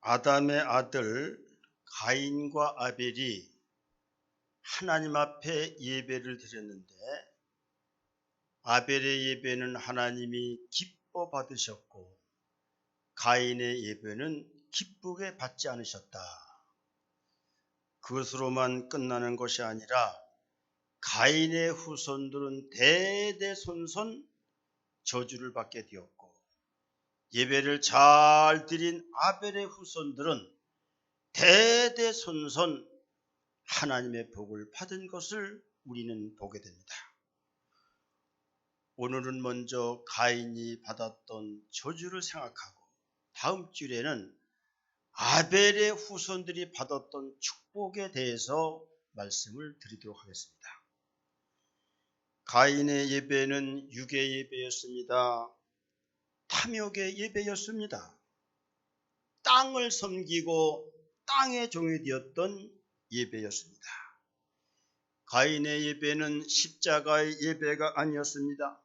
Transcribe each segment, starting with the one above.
아담의 아들 가인과 아벨이 하나님 앞에 예배를 드렸는데 아벨의 예배는 하나님이 기뻐 받으셨고 가인의 예배는 기쁘게 받지 않으셨다. 그것으로만 끝나는 것이 아니라 가인의 후손들은 대대손손 저주를 받게 되었고 예배를 잘 드린 아벨의 후손들은 대대손손 하나님의 복을 받은 것을 우리는 보게 됩니다. 오늘은 먼저 가인이 받았던 저주를 생각하고 다음 주에는 아벨의 후손들이 받았던 축복에 대해서 말씀을 드리도록 하겠습니다. 가인의 예배는 육의 예배였습니다. 탐욕의 예배였습니다. 땅을 섬기고 땅의 종이 되었던 예배였습니다. 가인의 예배는 십자가의 예배가 아니었습니다.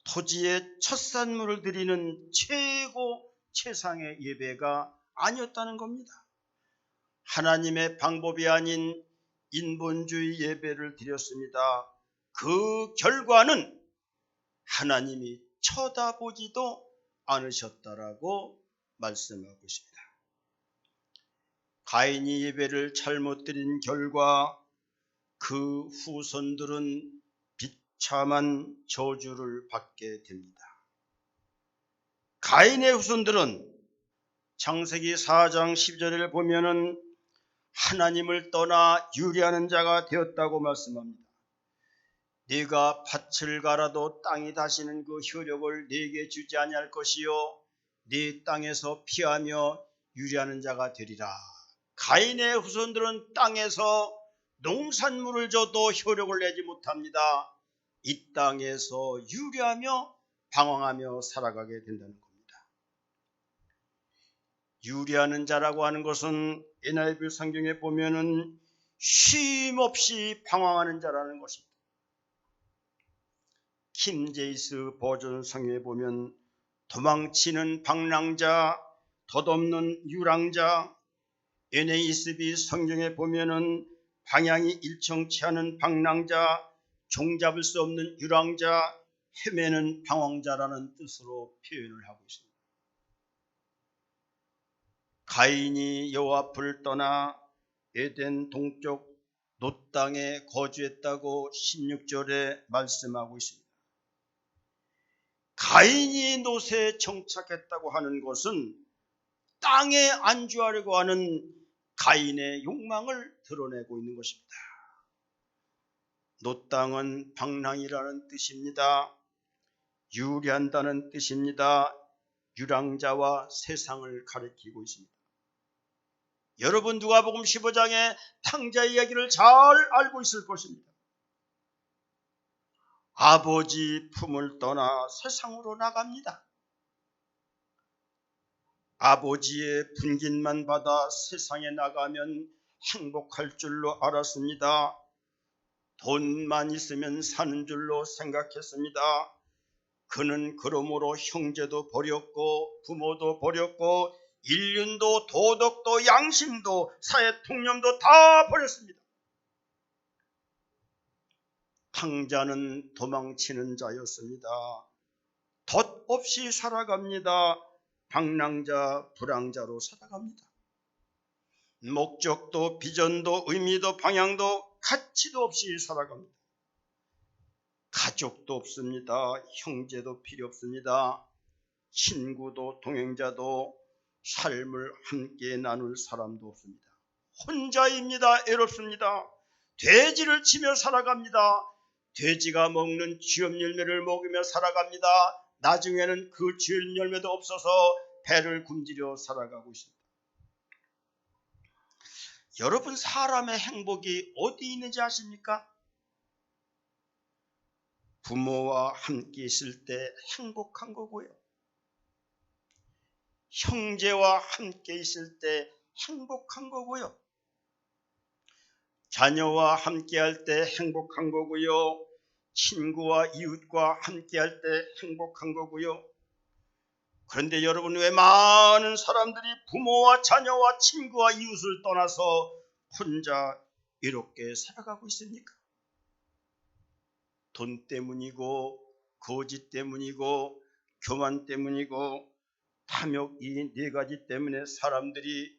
토지의 첫 산물을 드리는 최상의 예배가 아니었다는 겁니다. 하나님의 방법이 아닌 인본주의 예배를 드렸습니다. 그 결과는 하나님이 쳐다보지도 않으셨다라고 말씀하고 있습니다. 가인이 예배를 잘못 드린 결과 그 후손들은 비참한 저주를 받게 됩니다. 가인의 후손들은 창세기 4장 12절을 보면은 하나님을 떠나 유리하는 자가 되었다고 말씀합니다. 네가 밭을 갈아도 땅이 다시는 그 효력을 네게 주지 아니할 것이요 네 땅에서 피하며 유리하는 자가 되리라. 가인의 후손들은 땅에서 농산물을 줘도 효력을 내지 못합니다. 이 땅에서 유리하며 방황하며 살아가게 된다는 겁니다. 유리하는 자라고 하는 것은 NIV 성경에 보면은 쉼없이 방황하는 자라는 것입니다. 킹제임스 버전 성경에 보면 도망치는 방랑자, 덧없는 유랑자, NASB 성경에 보면은 방향이 일정치 않은 방랑자, 종잡을 수 없는 유랑자, 헤매는 방황자라는 뜻으로 표현을 하고 있습니다. 가인이 여호와 앞을 떠나 에덴 동쪽 놋 땅에 거주했다고 16절에 말씀하고 있습니다. 가인이 놋에 정착했다고 하는 것은 땅에 안주하려고 하는 가인의 욕망을 드러내고 있는 것입니다. 놋 땅은 방랑이라는 뜻입니다. 유리한다는 뜻입니다. 유랑자와 세상을 가리키고 있습니다. 여러분 누가복음 15장의 탕자 이야기를 잘 알고 있을 것입니다. 아버지 품을 떠나 세상으로 나갑니다. 아버지의 분깃만 받아 세상에 나가면 행복할 줄로 알았습니다. 돈만 있으면 사는 줄로 생각했습니다. 그는 그러므로 형제도 버렸고 부모도 버렸고 인륜도 도덕도 양심도 사회 통념도 다 버렸습니다. 탕자는 도망치는 자였습니다. 덧없이 살아갑니다. 방랑자, 불황자로 살아갑니다. 목적도 비전도 의미도 방향도 가치도 없이 살아갑니다. 가족도 없습니다. 형제도 필요 없습니다. 친구도 동행자도 삶을 함께 나눌 사람도 없습니다. 혼자입니다. 외롭습니다. 돼지를 치며 살아갑니다. 돼지가 먹는 쥐염 열매를 먹으며 살아갑니다. 나중에는 그 쥐염 열매도 없어서 배를 굶주려 살아가고 있습니다. 여러분 사람의 행복이 어디 있는지 아십니까? 부모와 함께 있을 때 행복한 거고요. 형제와 함께 있을 때 행복한 거고요. 자녀와 함께 할 때 행복한 거고요. 친구와 이웃과 함께 할 때 행복한 거고요. 그런데 여러분, 왜 많은 사람들이 부모와 자녀와 친구와 이웃을 떠나서 혼자 이렇게 살아가고 있습니까? 돈 때문이고 거짓 때문이고 교만 때문이고 탐욕, 이 네 가지 때문에 사람들이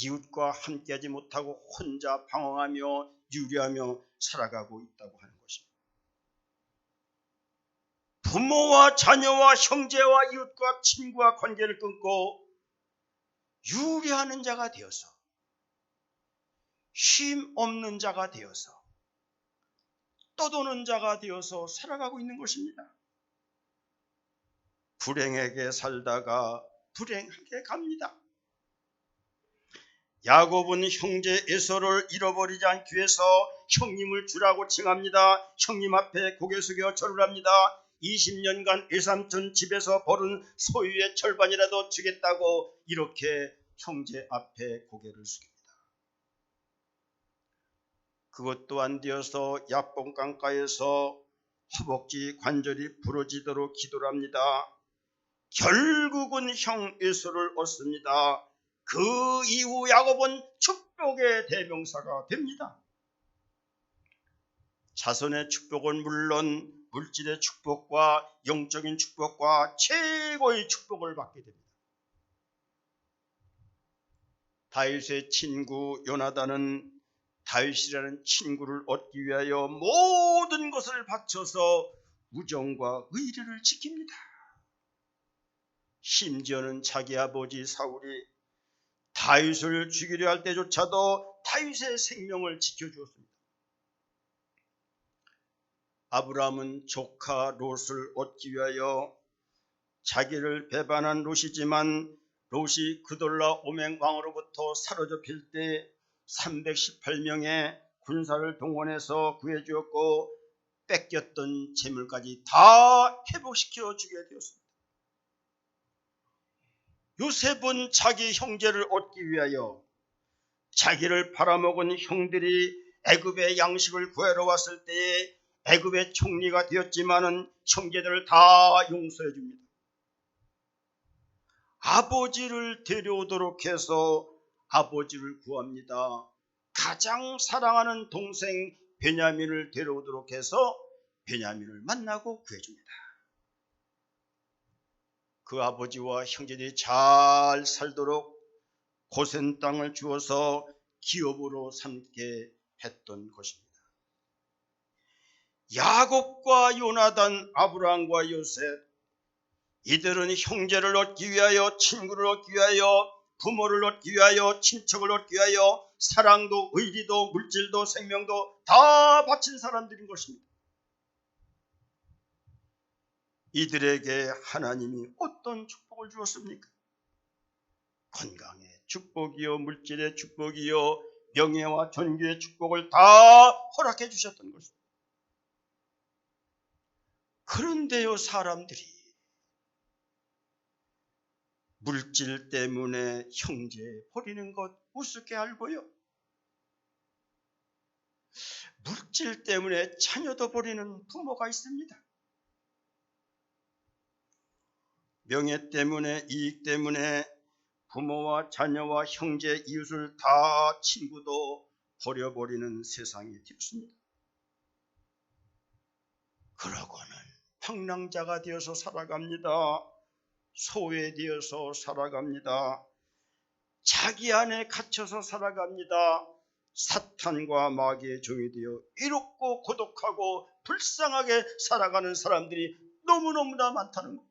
이웃과 함께하지 못하고 혼자 방황하며 유리하며 살아가고 있다고 하는 것입니다. 부모와 자녀와 형제와 이웃과 친구와 관계를 끊고 유리하는 자가 되어서, 힘 없는 자가 되어서, 떠도는 자가 되어서 살아가고 있는 것입니다. 불행하게 살다가 불행하게 갑니다. 야곱은 형제 에서를 잃어버리지 않기 위해서 형님을 주라고 칭합니다. 형님 앞에 고개 숙여 절을 합니다. 20년간 일삼촌 집에서 벌은 소유의 절반이라도 주겠다고 이렇게 형제 앞에 고개를 숙입니다. 그것도 안 되어서 야뽕 강가에서 허벅지 관절이 부러지도록 기도를 합니다. 결국은 형 에서를 얻습니다. 그 이후 야곱은 축복의 대명사가 됩니다. 자손의 축복은 물론 물질의 축복과 영적인 축복과 최고의 축복을 받게 됩니다. 다윗의 친구 요나단은 다윗이라는 친구를 얻기 위하여 모든 것을 바쳐서 우정과 의리를 지킵니다. 심지어는 자기 아버지 사울이 다윗을 죽이려 할 때조차도 다윗의 생명을 지켜주었습니다. 아브라함은 조카 롯을 얻기 위하여 자기를 배반한 롯이지만 롯이 그돌라 오맹 왕으로부터 사로잡힐 때 318명의 군사를 동원해서 구해주었고 뺏겼던 재물까지 다 회복시켜 주게 되었습니다. 요셉은 자기 형제를 얻기 위하여 자기를 팔아먹은 형들이 애굽의 양식을 구하러 왔을 때에 애굽의 총리가 되었지만은 형제들을 다 용서해 줍니다. 아버지를 데려오도록 해서 아버지를 구합니다. 가장 사랑하는 동생 베냐민을 데려오도록 해서 베냐민을 만나고 구해줍니다. 그 아버지와 형제들이 잘 살도록 고센 땅을 주어서 기업으로 삼게 했던 것입니다. 야곱과 요나단, 아브라함과 요셉, 이들은 형제를 얻기 위하여, 친구를 얻기 위하여, 부모를 얻기 위하여, 친척을 얻기 위하여 사랑도 의리도 물질도 생명도 다 바친 사람들인 것입니다. 이들에게 하나님이 어떤 축복을 주었습니까? 건강의 축복이요, 물질의 축복이요, 명예와 존귀의 축복을 다 허락해 주셨던 것입니다. 그런데요, 사람들이 물질 때문에 형제 버리는 것 우습게 알고요, 물질 때문에 자녀도 버리는 부모가 있습니다. 명예 때문에, 이익 때문에 부모와 자녀와 형제, 이웃을 다, 친구도 버려버리는 세상이 되었습니다. 그러고는 방랑자가 되어서 살아갑니다. 소외되어서 살아갑니다. 자기 안에 갇혀서 살아갑니다. 사탄과 마귀의 종이 되어 이롭고 고독하고 불쌍하게 살아가는 사람들이 너무너무나 많다는 것.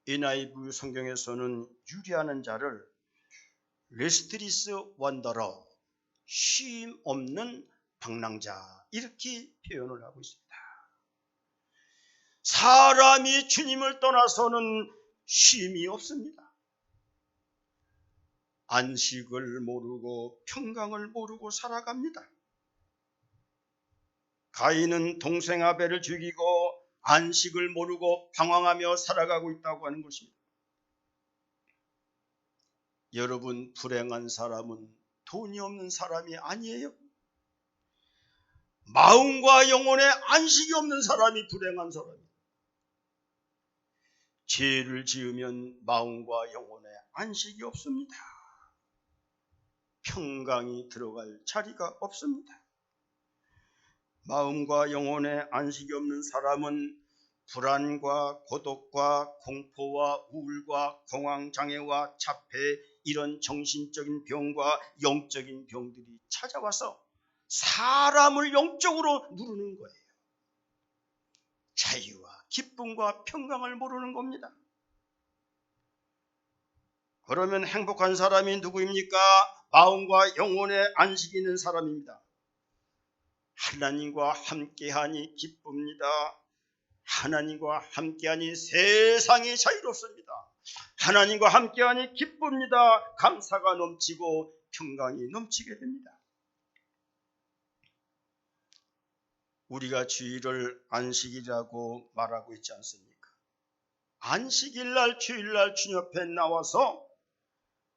NIV 성경에서는 유리하는 자를 레스트리스 원더러, 쉼 없는 방랑자, 이렇게 표현을 하고 있습니다. 사람이 주님을 떠나서는 쉼이 없습니다. 안식을 모르고 평강을 모르고 살아갑니다. 가인은 동생 아벨을 죽이고 안식을 모르고 방황하며 살아가고 있다고 하는 것입니다. 여러분, 불행한 사람은 돈이 없는 사람이 아니에요. 마음과 영혼에 안식이 없는 사람이 불행한 사람이에요. 죄를 지으면 마음과 영혼에 안식이 없습니다. 평강이 들어갈 자리가 없습니다. 마음과 영혼에 안식이 없는 사람은 불안과 고독과 공포와 우울과 공황장애와 자폐, 이런 정신적인 병과 영적인 병들이 찾아와서 사람을 영적으로 누르는 거예요. 자유와 기쁨과 평강을 모르는 겁니다. 그러면 행복한 사람이 누구입니까? 마음과 영혼에 안식이 있는 사람입니다. 하나님과 함께하니 기쁩니다. 하나님과 함께하니 세상이 자유롭습니다. 하나님과 함께하니 기쁩니다. 감사가 넘치고 평강이 넘치게 됩니다. 우리가 주일을 안식일이라고 말하고 있지 않습니까? 안식일날 주일날 주님 앞에 나와서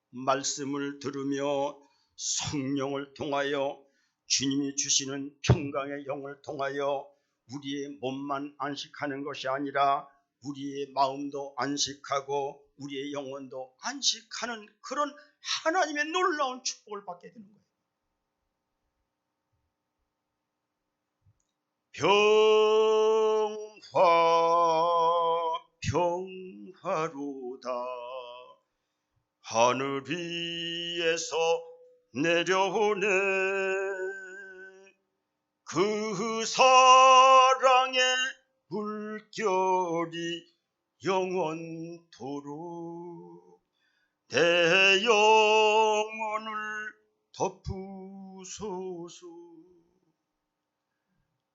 말씀을 들으며 성령을 통하여 주님이 주시는 평강의 영을 통하여 우리의 몸만 안식하는 것이 아니라 우리의 마음도 안식하고 우리의 영혼도 안식하는 그런 하나님의 놀라운 축복을 받게 되는 거예요. 평화로다. 하늘 위에서 내려오네. 그 사랑의 물결이 영원토록 내 영혼을 덮으소서.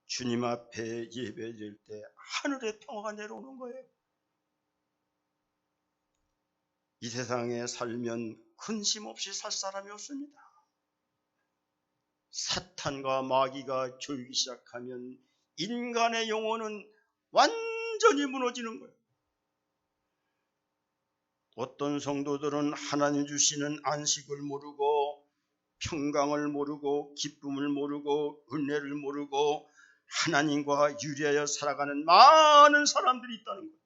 주님 앞에 예배드릴 때 하늘의 평화가 내려오는 거예요. 이 세상에 살면 근심 없이 살 사람이 없습니다. 사탄과 마귀가 조이기 시작하면 인간의 영혼은 완전히 무너지는 거예요. 어떤 성도들은 하나님 주시는 안식을 모르고 평강을 모르고 기쁨을 모르고 은혜를 모르고 하나님과 유리하여 살아가는 많은 사람들이 있다는 거예요.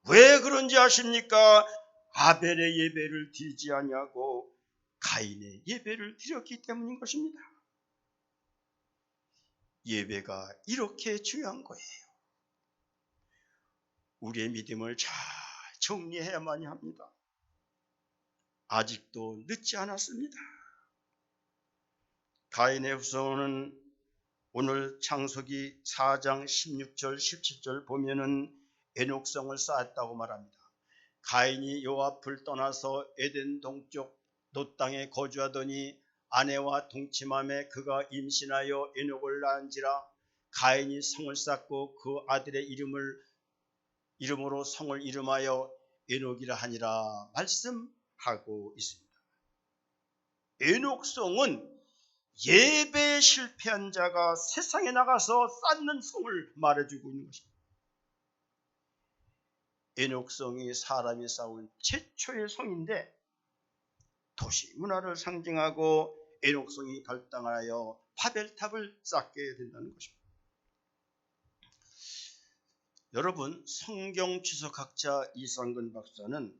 왜 그런지 아십니까? 아벨의 예배를 드리지 아니하고 가인의 예배를 드렸기 때문인 것입니다. 예배가 이렇게 중요한 거예요. 우리의 믿음을 잘 정리해야만 합니다. 아직도 늦지 않았습니다. 가인의 후손은 오늘 창세기 4장 16절 17절 보면은 에녹성을 쌓았다고 말합니다. 가인이 여호와 앞을 떠나서 에덴 동쪽 놋 땅에 거주하더니 아내와 동침함에 그가 임신하여 에녹을 낳은지라. 가인이 성을 쌓고 그 아들의 이름으로 성을 이름하여 에녹이라 하니라 말씀하고 있습니다. 에녹성은 예배에 실패한 자가 세상에 나가서 쌓는 성을 말해주고 있는 것입니다. 에녹성이 사람이 쌓은 최초의 성인데 도시 문화를 상징하고 에녹성이 결단하여 바벨탑을 쌓게 된다는 것입니다. 여러분, 성경 주석학자 이상근 박사는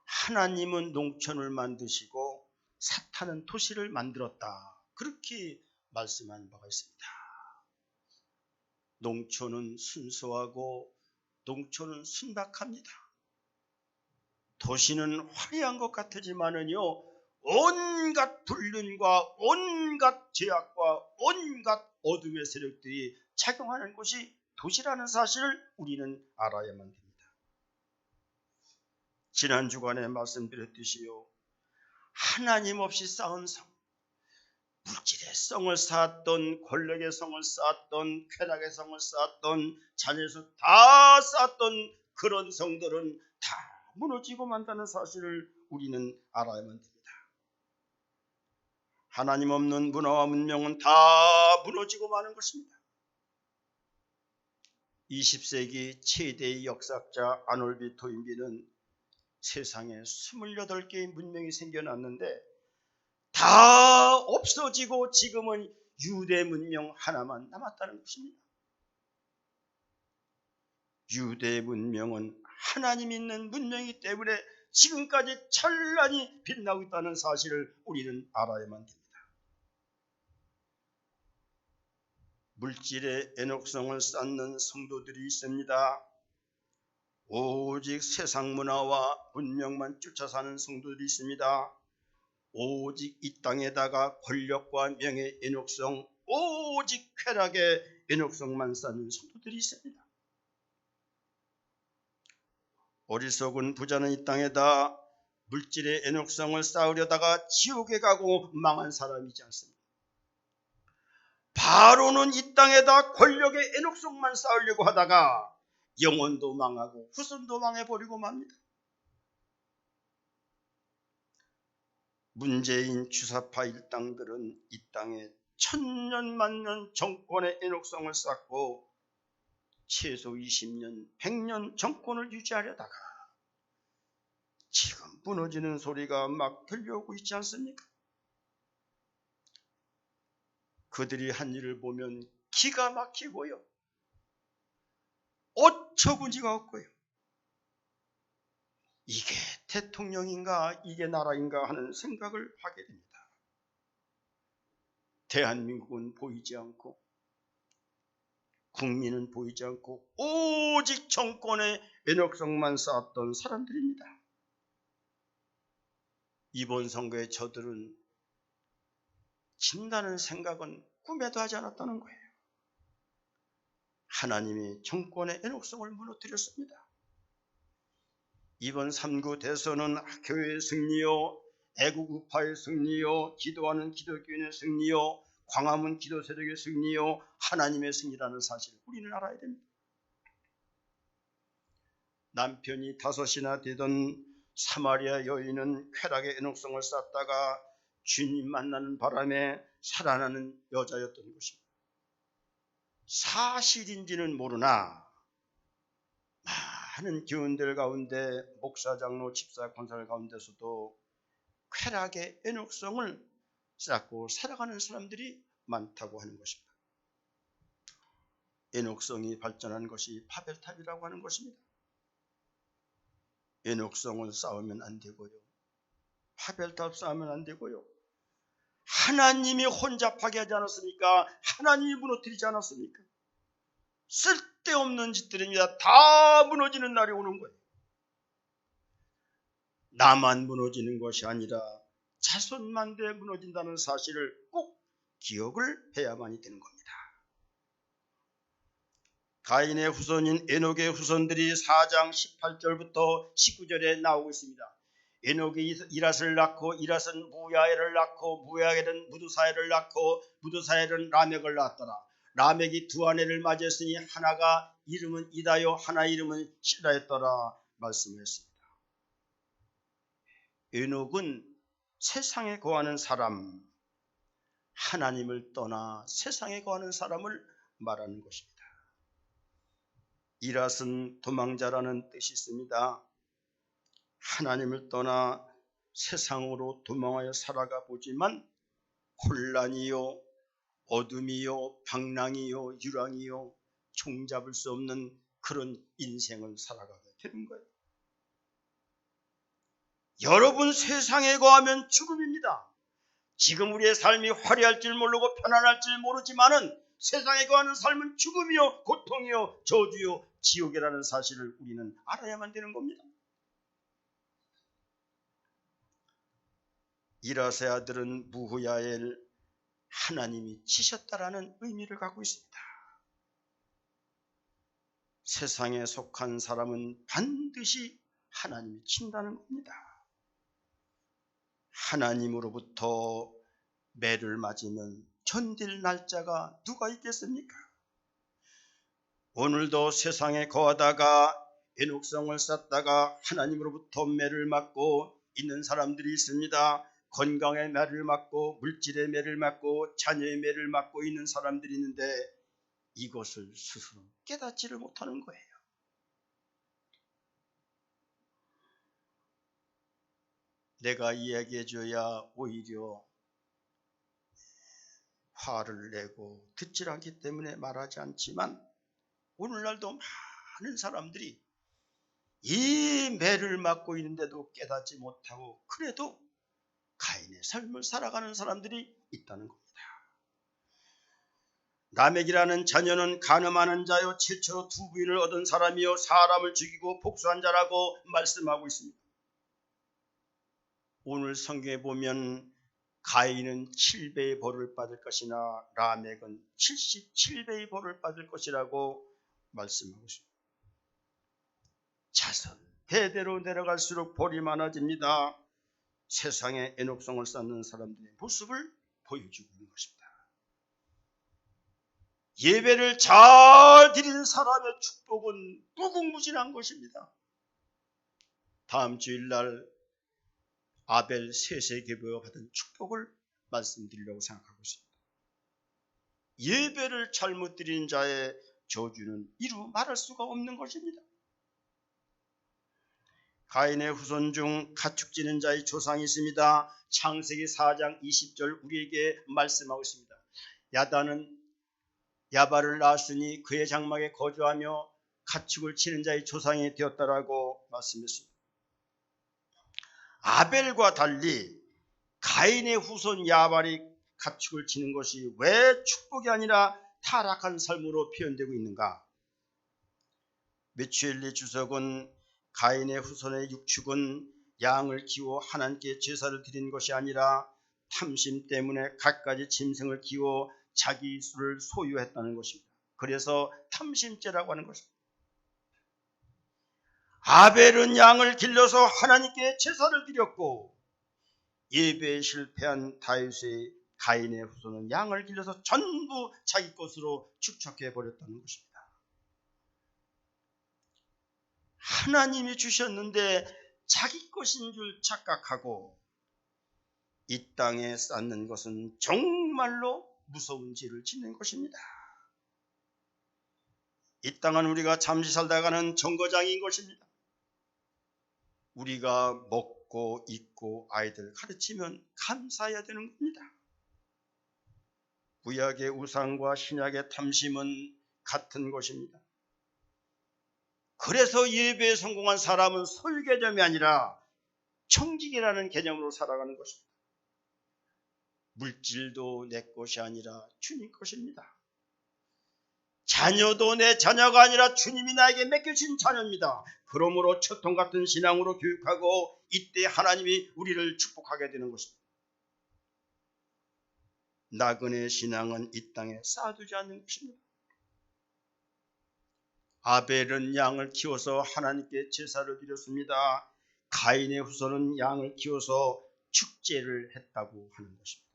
하나님은 농촌을 만드시고 사탄은 도시를 만들었다, 그렇게 말씀한 바가 있습니다. 농촌은 순수하고 농촌은 순박합니다. 도시는 화려한 것 같지만은요, 온갖 불륜과 온갖 죄악과 온갖 어둠의 세력들이 작용하는 곳이 도시라는 사실을 우리는 알아야만 됩니다. 지난 주간에 말씀드렸듯이요, 하나님 없이 쌓은 성, 물질의 성을 쌓았던, 권력의 성을 쌓았던, 쾌락의 성을 쌓았던, 자녀에서 다 쌓았던 그런 성들은 다 무너지고 만다는 사실을 우리는 알아야만 됩니다. 하나님 없는 문화와 문명은 다 무너지고 마는 것입니다. 20세기 최대의 역사학자 아놀비 토인비는 세상에 28개의 문명이 생겨났는데 다 없어지고 지금은 유대 문명 하나만 남았다는 것입니다. 유대 문명은 하나님 있는 문명이기 때문에 지금까지 찬란히 빛나고 있다는 사실을 우리는 알아야만 됩니다. 물질의 애녹성을 쌓는 성도들이 있습니다. 오직 세상 문화와 문명만 쫓아 사는 성도들이 있습니다. 오직 이 땅에다가 권력과 명예 애녹성, 오직 쾌락의 애녹성만 쌓는 성도들이 있습니다. 어리석은 부자는 이 땅에다 물질의 애녹성을 쌓으려다가 지옥에 가고 망한 사람이지 않습니다. 바로는 이 땅에다 권력의 애녹성만 쌓으려고 하다가 영혼도 망하고 후손도 망해버리고 맙니다. 문재인 주사파 일당들은 이 땅에 천년 만년 정권의 애녹성을 쌓고 최소 20년, 100년 정권을 유지하려다가 지금 무너지는 소리가 막 들려오고 있지 않습니까? 그들이 한 일을 보면 기가 막히고요, 어처구니가 없고요, 이게 대통령인가 이게 나라인가 하는 생각을 하게 됩니다. 대한민국은 보이지 않고 국민은 보이지 않고 오직 정권의 애녹성만 쌓았던 사람들입니다. 이번 선거에 저들은 진다는 생각은 꿈에도 하지 않았다는 거예요. 하나님이 정권의 애녹성을 무너뜨렸습니다. 이번 3구 대선은 교회의 승리요, 애국우파의 승리요, 기도하는 기독교인의 승리요, 광화문 기도 세력의 승리요, 하나님의 승리라는 사실을 우리는 알아야 됩니다. 남편이 5이나 되던 사마리아 여인은 쾌락의 애녹성을 쌓다가 주님 만나는 바람에 살아나는 여자였던 것입니다. 사실인지는 모르나 많은 교인들 가운데 목사, 장로, 집사, 권사들 가운데서도 쾌락의 애녹성을 쌓고 살아가는 사람들이 많다고 하는 것입니다. 애녹성이 발전한 것이 바벨탑이라고 하는 것입니다. 애녹성을 쌓으면 안 되고요, 바벨탑 쌓으면 안 되고요, 하나님이 혼잡하게 하지 않았습니까? 하나님이 무너뜨리지 않았습니까? 쓸데없는 짓들입니다. 다 무너지는 날이 오는 거예요. 나만 무너지는 것이 아니라 자손만대 무너진다는 사실을 꼭 기억을 해야만이 되는 겁니다. 가인의 후손인 에녹의 후손들이 4장 18절부터 19절에 나오고 있습니다. 에녹이 이랏을 낳고 이랏은 무야엘을 낳고 무야엘은 무두사엘을 낳고 무두사엘은 라멕을 낳았더라. 라멕이 2 아내를 맞이했으니 하나가 이름은 이다요 하나 이름은 실라였더라 말씀했습니다. 에녹은 세상에 거하는 사람, 하나님을 떠나 세상에 거하는 사람을 말하는 것입니다. 이랏은 도망자라는 뜻이 있습니다. 하나님을 떠나 세상으로 도망하여 살아가 보지만 혼란이요, 어둠이요, 방랑이요, 유랑이요, 종잡을 수 없는 그런 인생을 살아가게 되는 거예요. 여러분, 세상에 거하면 죽음입니다. 지금 우리의 삶이 화려할 줄 모르고 편안할 줄 모르지만은 세상에 거하는 삶은 죽음이요, 고통이요, 저주요, 지옥이라는 사실을 우리는 알아야만 되는 겁니다. 이랏의 아들은 무후야엘, 하나님이 치셨다라는 의미를 갖고 있습니다. 세상에 속한 사람은 반드시 하나님이 친다는 겁니다. 하나님으로부터 매를 맞으면 견딜 날짜가 누가 있겠습니까? 오늘도 세상에 거하다가 애녹성을 쌓다가 하나님으로부터 매를 맞고 있는 사람들이 있습니다. 건강의 매를 맞고 물질의 매를 맞고 자녀의 매를 맞고 있는 사람들이 있는데 이것을 스스로 깨닫지를 못하는 거예요. 내가 이야기해줘야 오히려 화를 내고 듣질 않기 때문에 말하지 않지만 오늘날도 많은 사람들이 이 매를 맞고 있는데도 깨닫지 못하고 그래도 가인의 삶을 살아가는 사람들이 있다는 겁니다. 라멕이라는 자녀는 간음하는 자요 최초로 두 부인을 얻은 사람이요 사람을 죽이고 복수한 자라고 말씀하고 있습니다. 오늘 성경에 보면 가인은 7배의 벌을 받을 것이나 라멕은 77배의 벌을 받을 것이라고 말씀하고 있습니다. 자손 대대로 내려갈수록 벌이 많아집니다. 세상에 애녹성을 쌓는 사람들의 모습을 보여주고 있는 것입니다. 예배를 잘 드리는 사람의 축복은 무궁무진한 것입니다. 다음 주일날 아벨 세세계보가 받은 축복을 말씀드리려고 생각하고 있습니다. 예배를 잘못 드리는 자의 저주는 이루 말할 수가 없는 것입니다. 가인의 후손 중 가축지는 자의 조상이 있습니다. 창세기 4장 20절 우리에게 말씀하고 있습니다. 야단은 야발을 낳았으니 그의 장막에 거주하며 가축을 치는 자의 조상이 되었다라고 말씀했습니다. 아벨과 달리 가인의 후손 야발이 가축을 치는 것이 왜 축복이 아니라 타락한 삶으로 표현되고 있는가? 메추엘리 주석은 가인의 후손의 육축은 양을 키워 하나님께 제사를 드린 것이 아니라 탐심 때문에 갖가지 짐승을 키워 자기 수를 소유했다는 것입니다. 그래서 탐심죄라고 하는 것입니다. 아벨은 양을 길러서 하나님께 제사를 드렸고 예배에 실패한 다윗의 가인의 후손은 양을 길러서 전부 자기 것으로 축적해 버렸다는 것입니다. 하나님이 주셨는데 자기 것인 줄 착각하고 이 땅에 쌓는 것은 정말로 무서운 죄를 짓는 것입니다. 이 땅은 우리가 잠시 살다가는 정거장인 것입니다. 우리가 먹고 입고 아이들 가르치면 감사해야 되는 겁니다. 구약의 우상과 신약의 탐심은 같은 것입니다. 그래서 예배에 성공한 사람은 소유 개념이 아니라 청직이라는 개념으로 살아가는 것입니다. 물질도 내 것이 아니라 주님 것입니다. 자녀도 내 자녀가 아니라 주님이 나에게 맡겨진 자녀입니다. 그러므로 첫통 같은 신앙으로 교육하고 이때 하나님이 우리를 축복하게 되는 것입니다. 나그네 신앙은 이 땅에 쌓아두지 않는 것입니다. 아벨은 양을 키워서 하나님께 제사를 드렸습니다. 가인의 후손은 양을 키워서 축제를 했다고 하는 것입니다.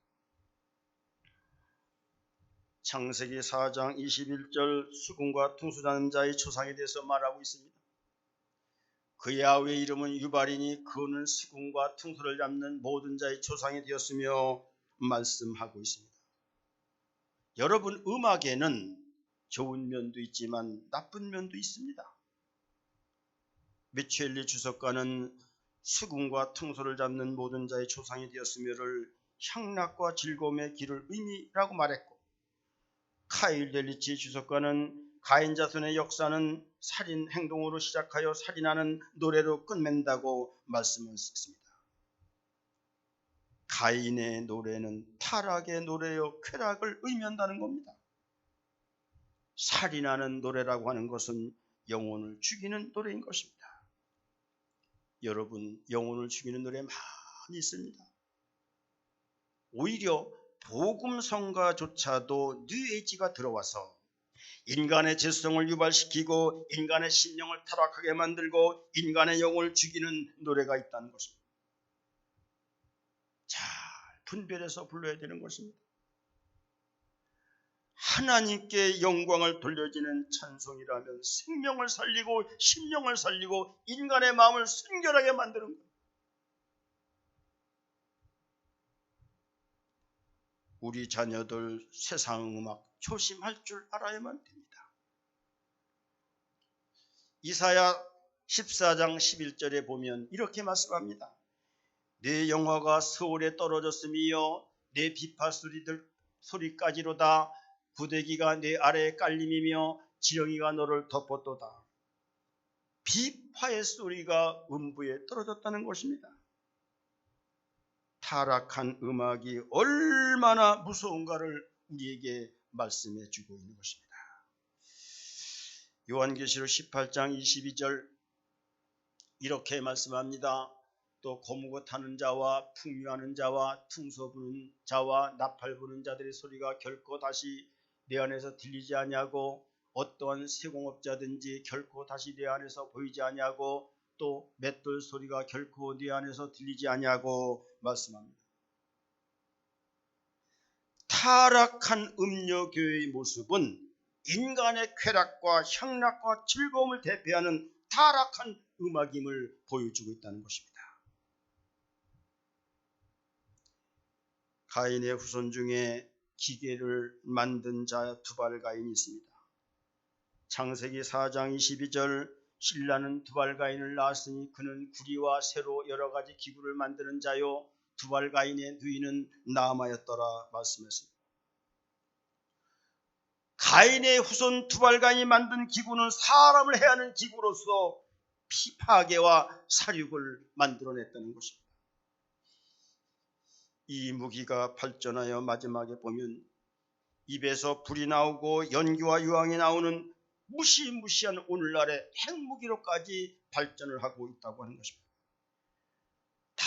창세기 4장 21절 수금과 퉁소 잡는 자의 조상에 대해서 말하고 있습니다. 그 야훼의 이름은 유발이니 그는 수금과 퉁소를 잡는 모든 자의 조상이 되었으며 말씀하고 있습니다. 여러분, 음악에는 좋은 면도 있지만 나쁜 면도 있습니다. 메추엘리 주석가는 수금과 퉁소를 잡는 모든 자의 조상이 되었으며를 향락과 즐거움의 길을 의미라고 말했고, 카일 델리치 주석가는 가인 자손의 역사는 살인 행동으로 시작하여 살인하는 노래로 끝맨다고 말씀하셨습니다. 가인의 노래는 타락의 노래요 쾌락을 의미한다는 겁니다. 살인하는 노래라고 하는 것은 영혼을 죽이는 노래인 것입니다. 여러분, 영혼을 죽이는 노래 많이 있습니다. 오히려 복음성가조차도 뉴에이지가 들어와서 인간의 죄성을 유발시키고 인간의 심령을 타락하게 만들고 인간의 영혼을 죽이는 노래가 있다는 것입니다. 잘 분별해서 불러야 되는 것입니다. 하나님께 영광을 돌려지는 찬송이라면 생명을 살리고 심령을 살리고 인간의 마음을 순결하게 만드는 것. 우리 자녀들 세상 음악 조심할 줄 알아야만 됩니다. 이사야 14장 11절에 보면 이렇게 말씀합니다. 내 영화가 서울에 떨어졌으며 내 비파 소리까지로다. 구데기가 내 아래에 깔림이며 지렁이가 너를 덮었도다. 비파의 소리가 음부에 떨어졌다는 것입니다. 타락한 음악이 얼마나 무서운가를 우리에게 말씀해 주고 있는 것입니다. 요한계시록 18장 22절 이렇게 말씀합니다. 또 고무고 타는 자와 풍류하는 자와 퉁소 부는 자와 나팔 부는 자들의 소리가 결코 다시 내 안에서 들리지 아니하고 어떠한 세공업자든지 결코 다시 내 안에서 보이지 아니하고 또 맷돌 소리가 결코 내 안에서 들리지 아니하고 말씀합니다. 타락한 음녀교회의 모습은 인간의 쾌락과 향락과 즐거움을 대표하는 타락한 음악임을 보여주고 있다는 것입니다. 가인의 후손 중에 기계를 만든 자 두발가인이 있습니다. 창세기 4장 22절 신라는 두발가인을 낳았으니 그는 구리와 쇠로 여러 가지 기구를 만드는 자요 두발가인의 누이는 나아마였더라 말씀했습니다. 가인의 후손 두발가인이 만든 기구는 사람을 해하는 기구로서 피파계와 사륙을 만들어냈다는 것입니다. 이 무기가 발전하여 마지막에 보면 입에서 불이 나오고 연기와 유황이 나오는 무시무시한 오늘날의 핵무기로까지 발전을 하고 있다고 하는 것입니다. 다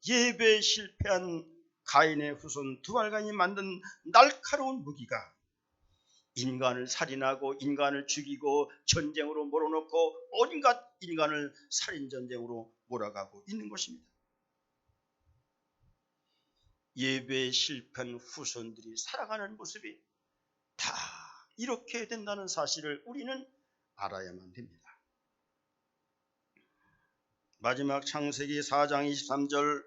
예배에 실패한 가인의 후손 두발가인이 만든 날카로운 무기가 인간을 살인하고 인간을 죽이고 전쟁으로 몰아넣고 온갖 인간을 살인전쟁으로 몰아가고 있는 것입니다. 예배에 실패한 후손들이 살아가는 모습이 다 이렇게 된다는 사실을 우리는 알아야만 됩니다. 마지막 창세기 4장 23절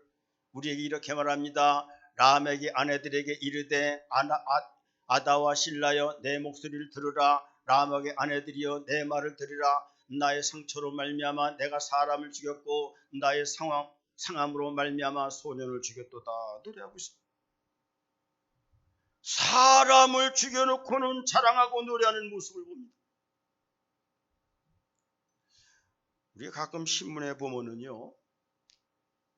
우리에게 이렇게 말합니다. 라멕의 아내들에게 이르되 아다와 실라여 내 목소리를 들으라. 라멕의 아내들이여 내 말을 들으라. 나의 상처로 말미암아 내가 사람을 죽였고 나의 상함으로 말미암아 소년을 죽였도다 노래하고 있습니다. 사람을 죽여놓고는 자랑하고 노래하는 모습을 봅니다. 우리가 가끔 신문에 보면은요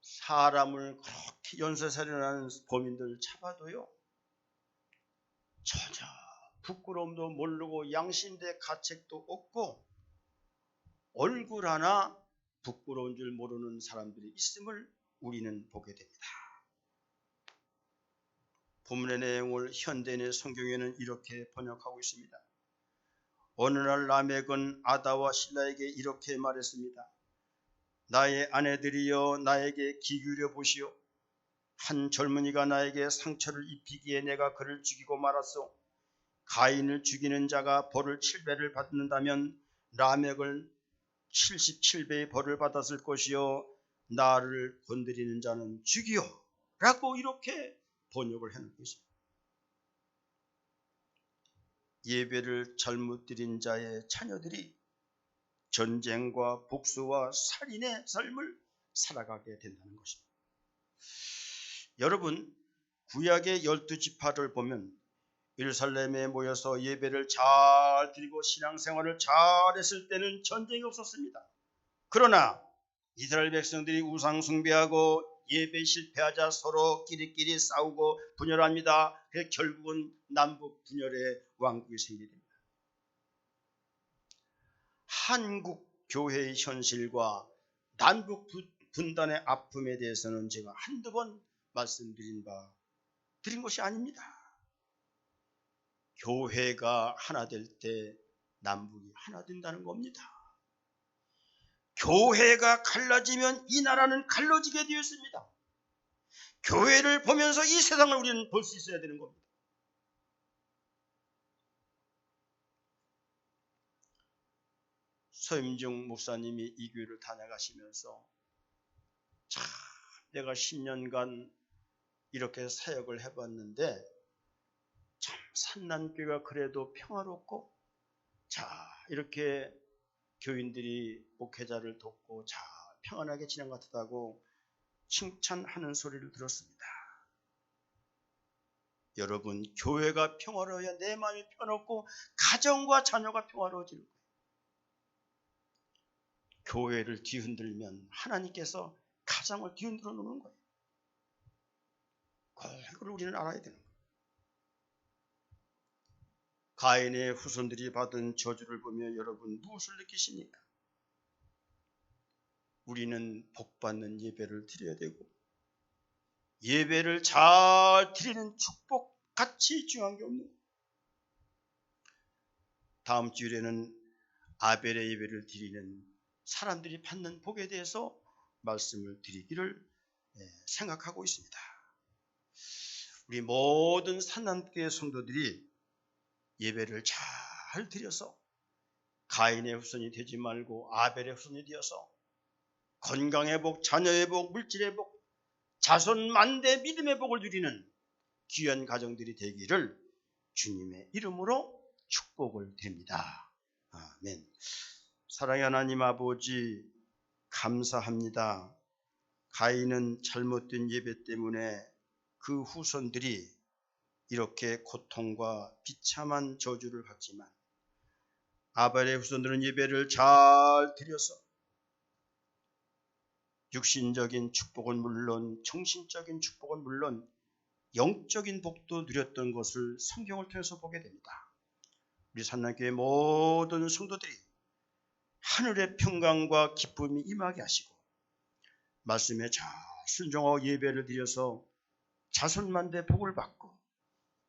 사람을 그렇게 연쇄살인하는 범인들 잡아도요 전혀 부끄러움도 모르고 양심대 가책도 없고 얼굴 하나 부끄러운 줄 모르는 사람들이 있음을 우리는 보게 됩니다. 본문의 내용을 현대인의 성경에는 이렇게 번역하고 있습니다. 어느 날 라멕은 아다와 실라에게 이렇게 말했습니다. 나의 아내들이여 나에게 귀 기울여 보시오. 한 젊은이가 나에게 상처를 입히기에 내가 그를 죽이고 말았소. 가인을 죽이는 자가 벌을 7배를 받는다면 라멕을 77배의 벌을 받았을 것이요 나를 건드리는 자는 죽이오 라고 이렇게 번역을 해놓고 있습니다. 예배를 잘못 드린 자의 자녀들이 전쟁과 복수와 살인의 삶을 살아가게 된다는 것입니다. 여러분 구약의 12지파를 보면 예루살렘에 모여서 예배를 잘 드리고 신앙생활을 잘했을 때는 전쟁이 없었습니다. 그러나 이스라엘 백성들이 우상 숭배하고 예배 실패하자 서로 끼리끼리 싸우고 분열합니다. 그래서 결국은 남북 분열의 왕국이 생기게 됩니다. 한국 교회의 현실과 남북 분단의 아픔에 대해서는 제가 한두 번 말씀드린 것이 아닙니다. 교회가 하나 될 때 남북이 하나 된다는 겁니다. 교회가 갈라지면 이 나라는 갈라지게 되었습니다. 교회를 보면서 이 세상을 우리는 볼 수 있어야 되는 겁니다. 서임중 목사님이 이 교회를 다녀가시면서 참 내가 10년간 이렇게 사역을 해봤는데 참 산난교회가 그래도 평화롭고 자 이렇게 교인들이 목회자를 돕고 자 평안하게 지낸 것 같다고 칭찬하는 소리를 들었습니다. 여러분 교회가 평화로워야 내 마음이 평화롭고 가정과 자녀가 평화로워질 거예요. 교회를 뒤흔들면 하나님께서 가정을 뒤흔들어 놓는 거예요. 그걸 우리는 알아야 되는 거예요. 가인의 후손들이 받은 저주를 보며 여러분 무엇을 느끼십니까? 우리는 복받는 예배를 드려야 되고 예배를 잘 드리는 축복 같이 중요한 게 없는 거예요. 다음 주일에는 아벨의 예배를 드리는 사람들이 받는 복에 대해서 말씀을 드리기를 생각하고 있습니다. 우리 모든 산남교회 성도들이 예배를 잘 드려서 가인의 후손이 되지 말고 아벨의 후손이 되어서 건강의 복, 자녀의 복, 물질의 복, 자손 만대 믿음의 복을 누리는 귀한 가정들이 되기를 주님의 이름으로 축복을 드립니다. 아멘. 사랑의 하나님 아버지 감사합니다. 가인은 잘못된 예배 때문에 그 후손들이 이렇게 고통과 비참한 저주를 받지만 아벨의 후손들은 예배를 잘 드려서 육신적인 축복은 물론 정신적인 축복은 물론 영적인 복도 누렸던 것을 성경을 통해서 보게 됩니다. 우리 산남교회 모든 성도들이 하늘의 평강과 기쁨이 임하게 하시고 말씀에 잘 순종하고 예배를 드려서 자손만대 복을 받고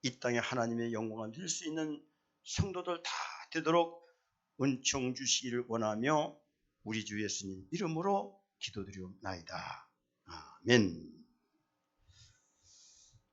이 땅에 하나님의 영광을 누릴 수 있는 성도들 다 되도록 은총 주시기를 원하며 우리 주 예수님 이름으로 기도드리옵나이다. 아멘.